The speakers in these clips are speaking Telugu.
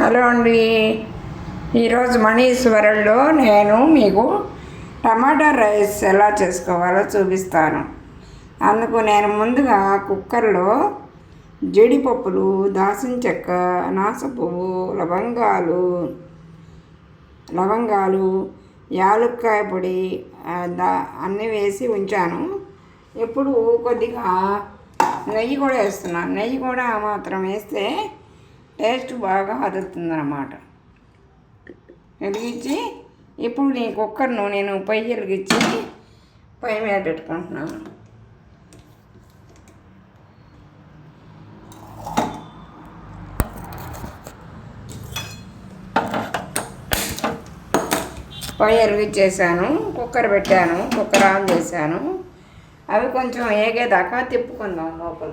హలో అండి. ఈరోజు మనీస్ వరల్డ్లో నేను మీకు టమాటా రైస్ ఎలా చేసుకోవాలో చూపిస్తాను. అందుకు నేను ముందుగా కుక్కర్లో జీడిపప్పులు, దాల్చిన చెక్క, నాసపువ్వు, లవంగాలు, యాలక్కాయ పొడి అన్నీ వేసి ఉంచాను. ఇప్పుడు కొద్దిగా నెయ్యి కూడా వేస్తున్నాను. నెయ్యి కూడా మాత్రం వేస్తే టేస్ట్ బాగా అదురుతుందన్నమాట. వెలిగించి ఇప్పుడు నీ కుక్కర్ను నేను పొయ్యి వెలిగించి పొయ్యి మీద పెట్టుకుంటున్నాను. పొయ్యి వెలిగించేసాను, కుక్కర్ పెట్టాను, కుక్కర్ ఆన్ చేశాను. అవి కొంచెం ఏగేదాకా తిప్పుకుందాం లోపల.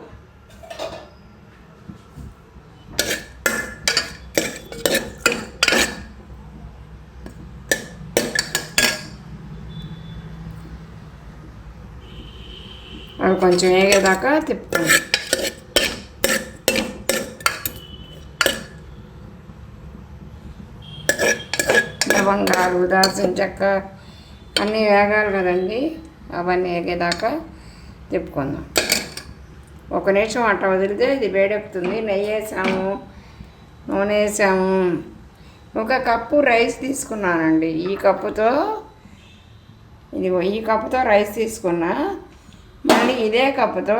అవి కొంచెం ఏగేదాకా తిప్పుకోండి. లవంగాలు, దాల్చిన చెక్క అన్నీ వేగాలి కదండి. అవన్నీ వేగేదాకా తిప్పుకుందాం. ఒక నిమిషం అట్లా వదిలితే ఇది వేడెక్కుతుంది. నెయ్యి వేసాము, నూనె వేసాము. 1 కప్పు రైస్ తీసుకున్నానండి. ఈ కప్పుతో రైస్ తీసుకున్నా. మళ్ళీ ఇదే కప్పుతో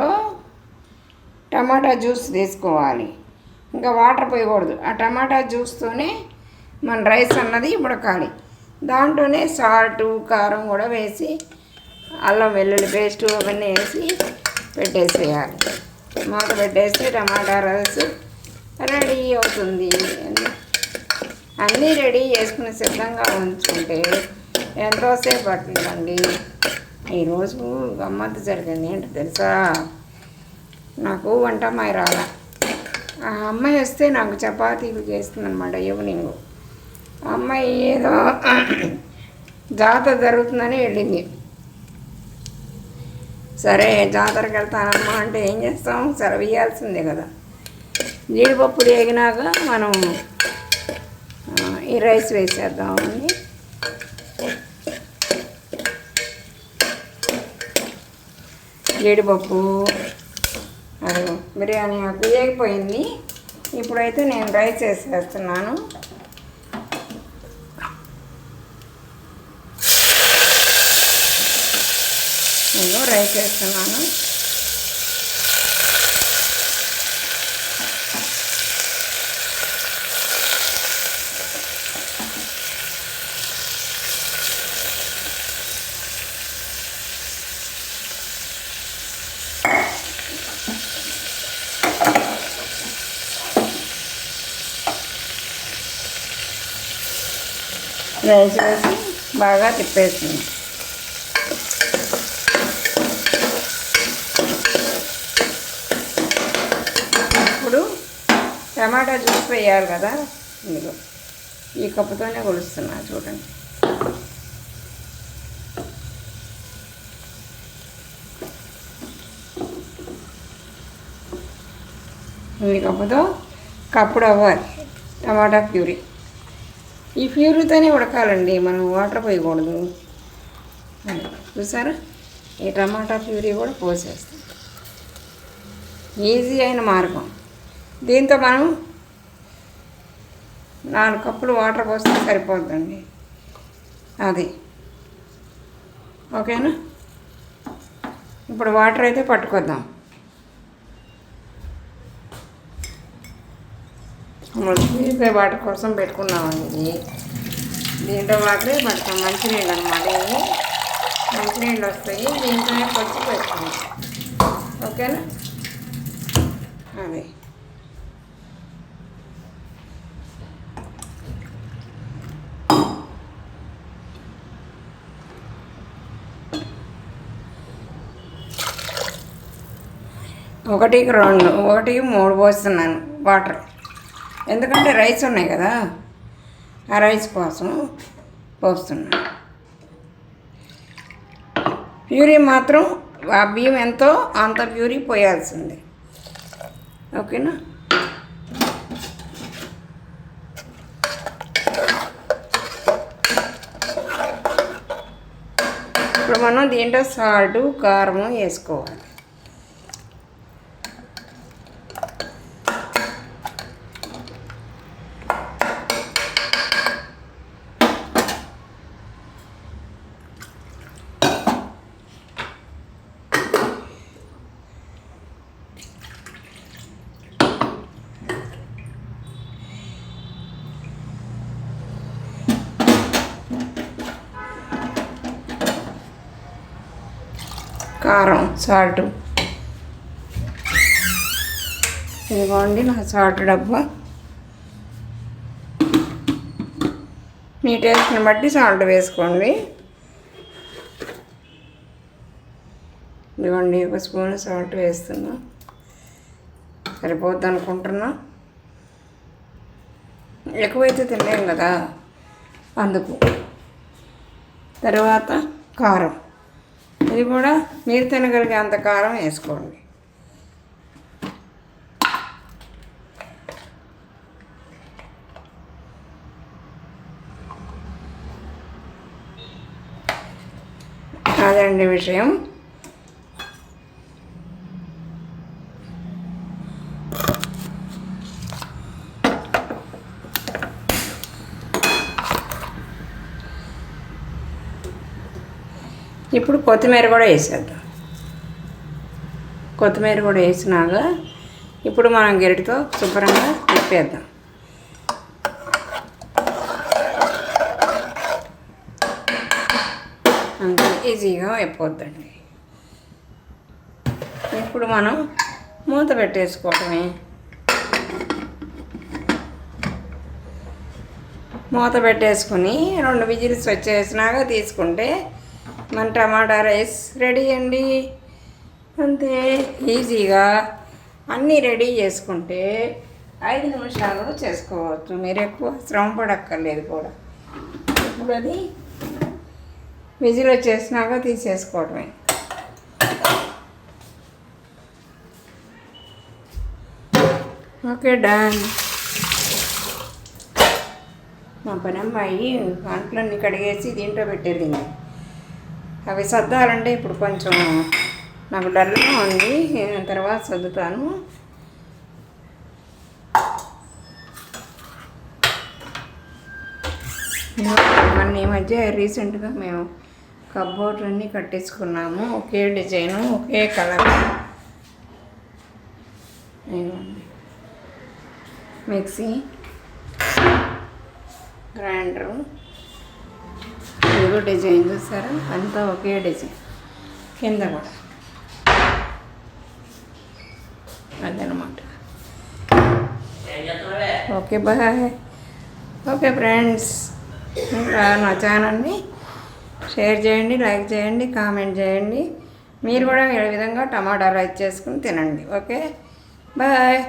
టమాటా జ్యూస్ తీసుకోవాలి. ఇంకా వాటర్ పోయకూడదు. ఆ టమాటా జ్యూస్తోనే మన రైస్ అన్నది ఉడకాలి. దాంట్లోనే సాల్టు, కారం కూడా వేసి, అల్లం వెల్లుల్లి పేస్టు అవన్నీ వేసి పెట్టేసేయాలి. మూత పెట్టేస్తే టమాటా రైస్ రెడీ అవుతుంది. అన్నీ రెడీ చేసుకుని సిద్ధంగా ఉంచుకుంటే ఎంతోసేపు పడుతుందండి. ఈరోజు గమ్మత్తు జరిగింది. ఏంటో తెలుసా, నాకు వంట అమ్మాయి రాలా. ఆ అమ్మాయి వస్తే నాకు చపాతీలు చేస్తుందన్నమాట ఈవినింగ్. ఆ అమ్మాయి ఏదో జాతర జరుగుతుందని వెళ్ళింది. సరే జాతరకి వెళ్తానమ్మా అంటే ఏం చేస్తాం, సెలవు ఇవ్వాల్సిందే కదా. జీడిపప్పులు వేగినాక మనం ఈ రైస్ వేసేద్దామని జీడిపప్పు అది బిర్యానీ ఆకు వేగిపోయింది. ఇప్పుడైతే నేను రైస్ వేసేస్తున్నాను. నేను రైస్ వేస్తున్నాను. రైస్ వేసి బాగా తిప్పేస్తుంది. ఇప్పుడు టమాటా జ్యూస్ వేయాలి కదా. ఇందులో ఈ కప్పుతోనే కొలుస్తున్నా చూడండి. ఈ కప్పుతో కప్పుడు అవ్వాలి టమాటా ప్యూరీ. ఈ ప్యూరీతోనే ఉడకాలండి, మనం వాటర్ పోయకూడదు. చూసారా, ఈ టమాటా ప్యూరీ కూడా పోసేస్తాం. ఈజీ అయిన మార్గం. దీంతో మనం 4 కప్పులు వాటర్ పోస్తే సరిపోతుందండి. అది ఓకేనా. ఇప్పుడు వాటర్ అయితే పట్టుకొద్దాం. ప్యూరిఫై వాటర్ కోసం పెట్టుకున్నామండి. దీంట్లో వాటరే పడతాం, మంచినీళ్ళు అన్నమాట. ఇవి మంచినీళ్ళు వస్తాయి, దీంట్లోనే పచ్చి పెట్టుకుంటాం. ఓకేనా. అది ఒకటికి 3 పోస్తున్నాను వాటర్. ఎందుకంటే రైస్ ఉన్నాయి కదా, ఆ రైస్ కోసం పోస్తున్నాను. ప్యూరీ మాత్రం ఆ బియ్యం ఎంతో అంత ప్యూరీ పోయాల్సిందే. ఓకేనా. మనం దీంట్లో సాల్ట్ కారం వేసుకోవాలి. కారం సాల్ట్ ఇదిగోండి నా సాల్ట్ డబ్బా. మీ టేస్ట్ని బట్టి సాల్ట్ వేసుకోండి. ఇదిగోండి 1 స్పూన్ సాల్ట్ వేస్తున్నా, సరిపోద్ది అనుకుంటున్నా. ఎక్కువైతే తినలేం కదా అందుకు. తర్వాత కారం, ఇది కూడా మీరు తినగలిగే అంత కారం వేసుకోండి. అదండి విషయం. ఇప్పుడు కొత్తిమీర కూడా వేసేద్దాం. కొత్తిమీర కూడా వేసినాక ఇప్పుడు మనం గరిటతో శుభ్రంగా తిప్పేద్దాం. అంతే ఈజీగా అయిపోద్దండి. ఇప్పుడు మనం మూత పెట్టేసుకోవటమే. మూత పెట్టేసుకుని 2 విజిల్స్ వచ్చేసినాక తీసుకుంటే మన టమాటా రైస్ రెడీ అండి. అంతే ఈజీగా అన్నీ రెడీ చేసుకుంటే 5 నిమిషాల్లో చేసుకోవచ్చు. మీరు ఎక్కువ శ్రమ పడక్కర్లేదు కూడా. ఇప్పుడు అది విజిల్ వచ్చేసినాక తీసేసుకోవటమే. Okay done. మా పని అమ్మాయి అంట్లన్నీ కడిగేసి దీంట్లో పెట్టేదింది. అవి సర్దాలంటే ఇప్పుడు కొంచెం నాకు డల్గా ఉంది, తర్వాత సర్దుతాను. మొన్న ఈ మధ్య రీసెంట్గా మేము కబోర్డ్లన్నీ కట్టేసుకున్నాము. ఒకే డిజైను, ఒకే కలర్. మిక్సీ, గ్రైండరు, ఇదిగో డిజైన్ చూసారా, అంతా ఒకే డిజైన్. కింద కూడా అదనమాట. Okay bye. ఓకే ఫ్రెండ్స్, నా ఛానల్ని షేర్ చేయండి, లైక్ చేయండి, కామెంట్ చేయండి. మీరు కూడా ఈ విధంగా టమాటా రైస్ చేసుకుని తినండి. Okay bye.